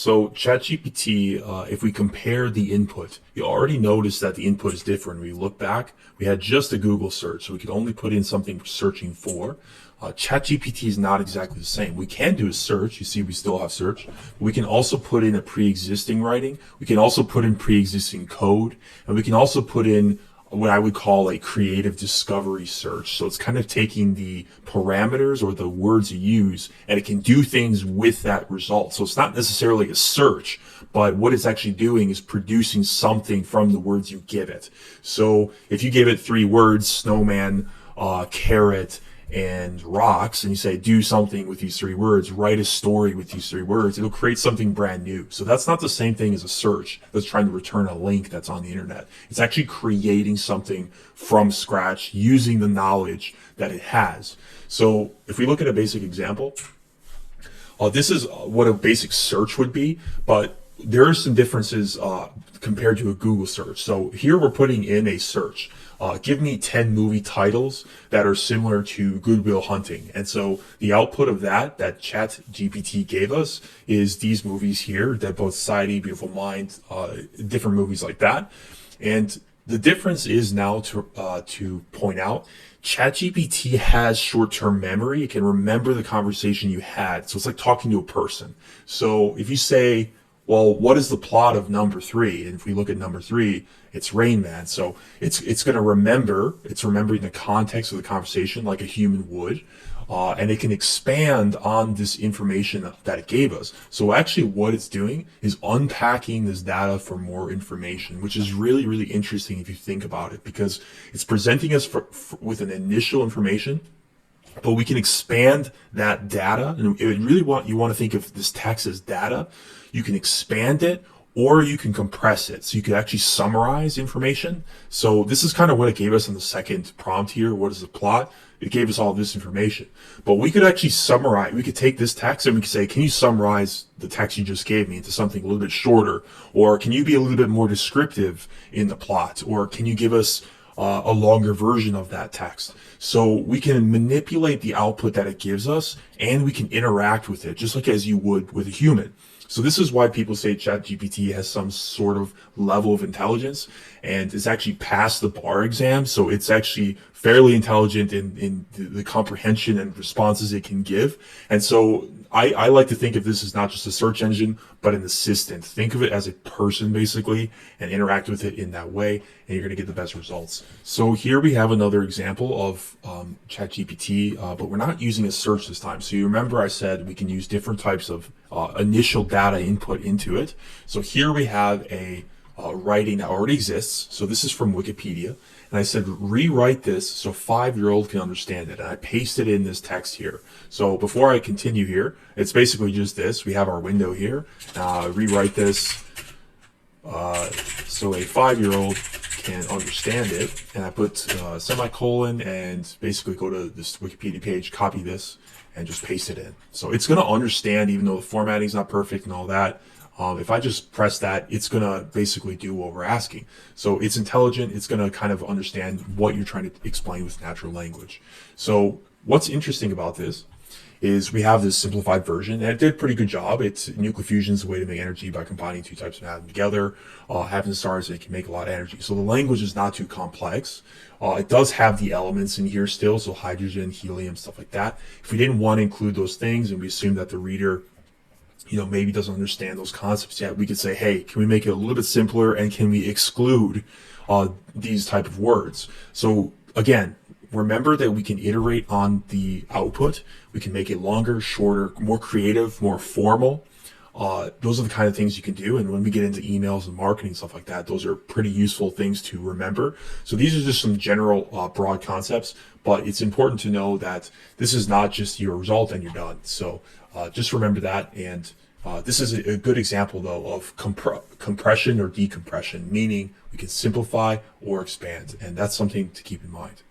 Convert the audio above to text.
So ChatGPT, if we compare the input, you already notice that the input is different. We look back, we had just a Google search, so we could only put in something we're searching for. ChatGPT is not exactly the same. We can do a search. You see, we still have search. We can also put in a pre-existing writing. We can also put in pre-existing code, and we can also put in what I would call a creative discovery search. So it's kind of taking the parameters or the words you use, and it can do things with that result. So it's not necessarily a search, but what it's actually doing is producing something from the words you give it. So if you give it 3 words, snowman, carrot, and rocks, and you say, do something with these 3 words, write a story with these 3 words, it'll create something brand new. So that's not the same thing as a search that's trying to return a link that's on the internet. It's actually creating something from scratch using the knowledge that it has. So if we look at a basic example, this is what a basic search would be, but there are some differences compared to a Google search. So here we're putting in a search. Give me 10 movie titles that are similar to Good Will Hunting. And so the output of that ChatGPT gave us is these movies here, Dead Poets Society, Beautiful Mind, different movies like that. And the difference is now to point out, ChatGPT has short-term memory. It can remember the conversation you had. So it's like talking to a person. So if you say, well, what is the plot of number 3? And if we look at number 3, it's Rain Man. So it's going to remember, it's remembering the context of the conversation like a human would. And it can expand on this information that it gave us. So actually what it's doing is unpacking this data for more information, which is really, really interesting if you think about it, because it's presenting us with an initial information, but we can expand that data. And it really you want to think of this text as data. You can expand it, or you can compress it. So you could actually summarize information. So this is kind of what it gave us in the second prompt here. What is the plot? It gave us all this information. But we could actually summarize. We could take this text and we could say, can you summarize the text you just gave me into something a little bit shorter? Or can you be a little bit more descriptive in the plot? Or can you give us a longer version of that text? So we can manipulate the output that it gives us, and we can interact with it just like as you would with a human. So this is why people say ChatGPT has some sort of level of intelligence, and it's actually passed the bar exam. So it's actually fairly intelligent in the comprehension and responses it can give. And so I like to think of this as not just a search engine, but an assistant. Think of it as a person basically, and interact with it in that way, and you're going to get the best results. So here we have another example of ChatGPT, but we're not using a search this time. So you remember I said we can use different types of initial data input into it. So here we have a writing that already exists. So this is from Wikipedia. And I said, rewrite this so a 5-year-old can understand it. And I pasted in this text here. So before I continue here, it's basically just this. We have our window here. Rewrite this so a 5-year-old can understand it. And I put semicolon and basically go to this Wikipedia page, copy this, and just paste it in. So it's going to understand, even though the formatting is not perfect and all that. If I just press that, it's going to basically do what we're asking. So it's intelligent. It's going to kind of understand what you're trying to explain with natural language. So what's interesting about this is we have this simplified version, and it did a pretty good job. It's nuclear fusion is a way to make energy by combining 2 types of atoms together. Having stars, it can make a lot of energy. So the language is not too complex. It does have the elements in here still, so hydrogen, helium, stuff like that. If we didn't want to include those things, and we assume that the reader maybe doesn't understand those concepts yet, we could say, hey, can we make it a little bit simpler, and can we exclude these type of words? So again, remember that we can iterate on the output. We can make it longer, shorter, more creative, more formal. Those are the kind of things you can do. And when we get into emails and marketing, stuff like that, those are pretty useful things to remember. So these are just some general broad concepts, but it's important to know that this is not just your result and you're done. So just remember that. And this is a good example, though, of compression or decompression, meaning we can simplify or expand. And that's something to keep in mind.